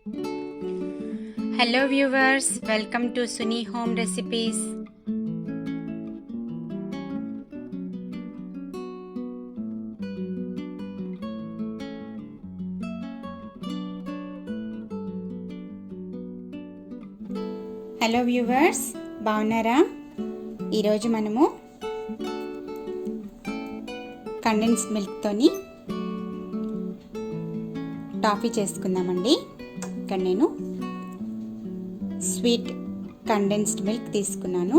Hello viewers, welcome to Suni Home Recipes. Hello viewers, బాగున్నారా? ఈరోజు మనము కండెన్స్డ్ మిల్క్తోని టాఫీ చేసుకుందామండి. ఇక్కడ నేను స్వీట్ కండెన్స్డ్ మిల్క్ తీసుకున్నాను.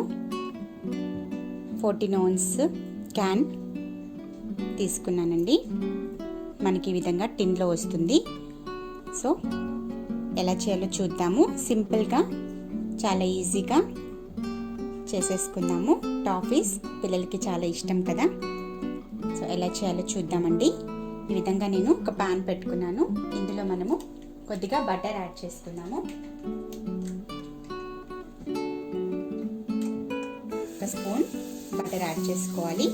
14 ounce క్యాన్ తీసుకున్నానండి. మనకి ఈ విధంగా టిన్లో వస్తుంది. సో ఎలా చేయాలో చూద్దాము. సింపుల్గా, చాలా ఈజీగా చేసేసుకుందాము. టాఫీస్ పిల్లలకి చాలా ఇష్టం కదా. సో ఎలా చేయాలో చూద్దామండి. ఈ విధంగా నేను ఒక పాన్ పెట్టుకున్నాను. ఇందులో మనము కొద్దిగా బటర్ యాడ్ చేసుకుందాము. ఒక స్పూన్ బటర్ యాడ్ చేసుకోవాలి.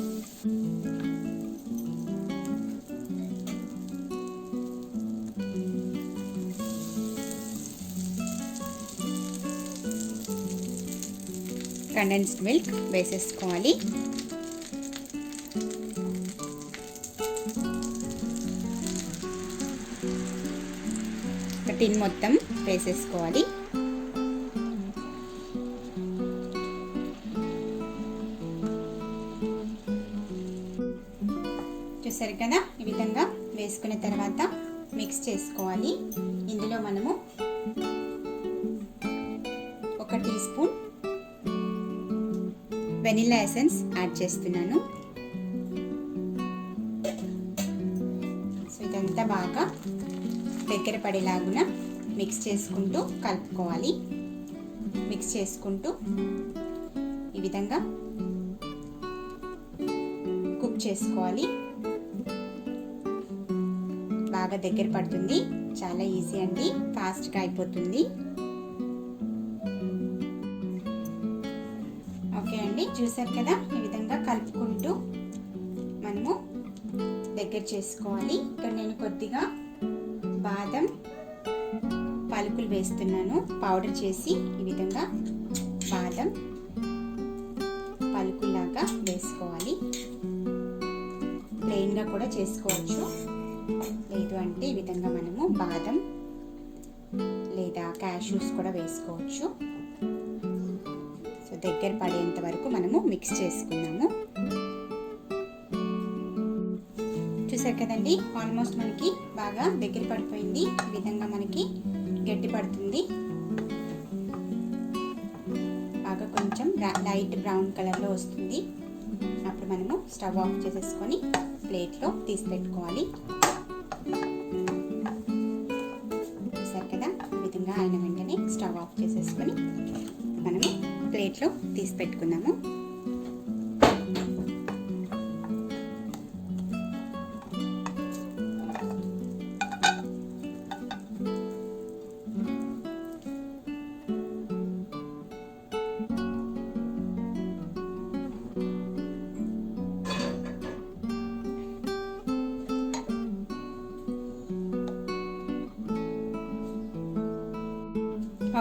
కండెన్స్డ్ మిల్క్ వేసేసుకోవాలి. టిన్ మొత్తం వేసేసుకోవాలి. చూసారు కదా, ఈ విధంగా వేసుకున్న తర్వాత మిక్స్ చేసుకోవాలి. ఇందులో మనము 1 teaspoon vanilla essence add చేస్తున్నాను. సో ఇదంతా బాగా దగ్గర పడేలాగున మిక్స్ చేసుకుంటూ కలుపుకోవాలి. మిక్స్ చేసుకుంటూ ఈ విధంగా కుక్ చేసుకోవాలి. బాగా దగ్గర పడుతుంది. చాలా ఈజీ అండి, ఫాస్ట్గా అయిపోతుంది. ఓకే అండి, చూసారు కదా, ఈ విధంగా కలుపుకుంటూ మనము దగ్గర చేసుకోవాలి. ఇక్కడ నేను కొద్దిగా బాదం పలుకులు వేస్తున్నాను. పౌడర్ చేసి ఈ విధంగా బాదం పలుకులాగా వేసుకోవాలి. ప్లెయిన్గా కూడా చేసుకోవచ్చు, లేదు అంటే ఈ విధంగా మనము బాదం లేదా క్యాష్యూస్ కూడా వేసుకోవచ్చు. సో దగ్గర పడేంత వరకు మనము మిక్స్ చేసుకుందాము. చూసారు కదండి, ఆల్మోస్ట్ మనకి బాగా దగ్గర పడిపోయింది. ఈ విధంగా మనకి గట్టి పడుతుంది. బాగా కొంచెం లైట్ బ్రౌన్ కలర్లో వస్తుంది. అప్పుడు మనము స్టవ్ ఆఫ్ చేసేసుకొని ప్లేట్లో తీసి పెట్టుకోవాలి. చూసారు కదా, ఈ విధంగా అయిన వెంటనే స్టవ్ ఆఫ్ చేసేసుకొని మనము ప్లేట్లో తీసి పెట్టుకుందాము.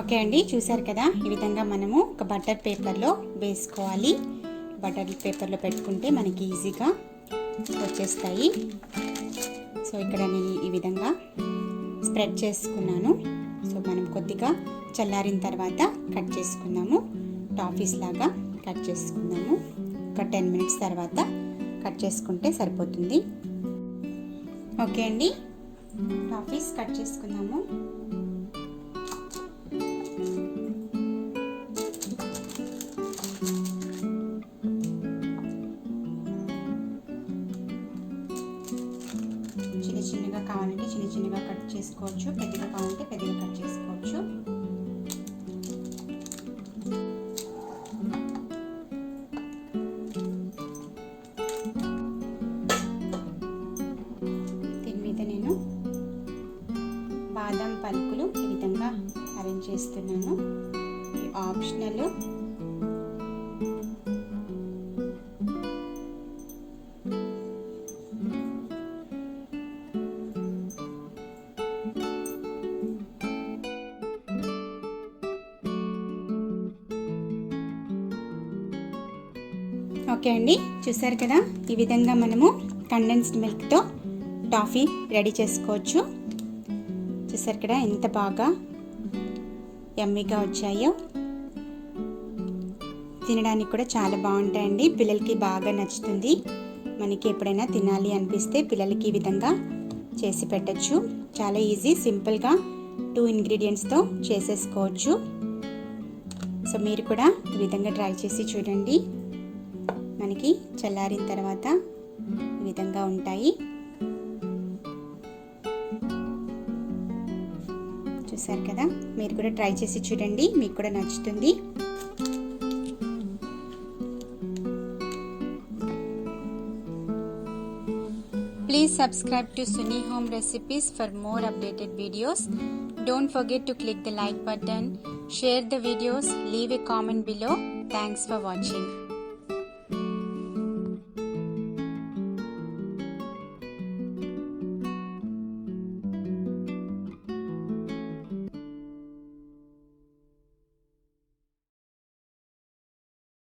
ఓకే అండి, చూసారు కదా, ఈ విధంగా మనము ఒక బటర్ పేపర్లో వేసుకోవాలి. బటర్ పేపర్లో పెట్టుకుంటే మనకి ఈజీగా వచ్చేస్తాయి. సో ఇక్కడ నేను ఈ విధంగా స్ప్రెడ్ చేసుకున్నాను. సో మనం కొద్దిగా చల్లారిన తర్వాత కట్ చేసుకుందాము. టాఫీస్ లాగా కట్ చేసుకుందాము. ఒక 10 minutes తర్వాత కట్ చేసుకుంటే సరిపోతుంది. ఓకే అండి, టాఫీస్ కట్ చేసుకుందాము. చిన్నగా కావాలంటే చిన్నగా కట్ చేసుకోవచ్చు, పెద్దగా కావాలంటే పెద్దగా కట్ చేసుకోవచ్చు. దీని మీద నేను బాదం పలుకులు ఈ విధంగా అరేంజ్ చేస్తున్నాను. ఆప్షనల్. ఓకే అండి, చూసారు కదా ఈ విధంగా మనము కండెన్స్డ్ మిల్క్తో టాఫీ రెడీ చేసుకోవచ్చు. చూసారు కదా ఎంత బాగా యమ్మీగా వచ్చాయో. తినడానికి కూడా చాలా బాగుంటాయండి, పిల్లలకి బాగా నచ్చుతుంది. మనకి ఎప్పుడైనా తినాలి అనిపిస్తే పిల్లలకి ఈ విధంగా చేసి పెట్టచ్చు. చాలా ఈజీ, సింపుల్గా 2 ఇంగ్రీడియంట్స్తో చేసేసుకోవచ్చు. సో మీరు కూడా ఈ విధంగా ట్రై చేసి చూడండి. మనకి చల్లారిన తర్వాత ఈ విధంగా ఉంటాయి. చూసారు కదా, మీరు కూడా ట్రై చేసి చూడండి, మీకు కూడా నచ్చుతుంది. Please subscribe to Suni Home Recipes for more updated videos. Don't forget to click the like button, share the videos, leave a comment below. Thanks for watching.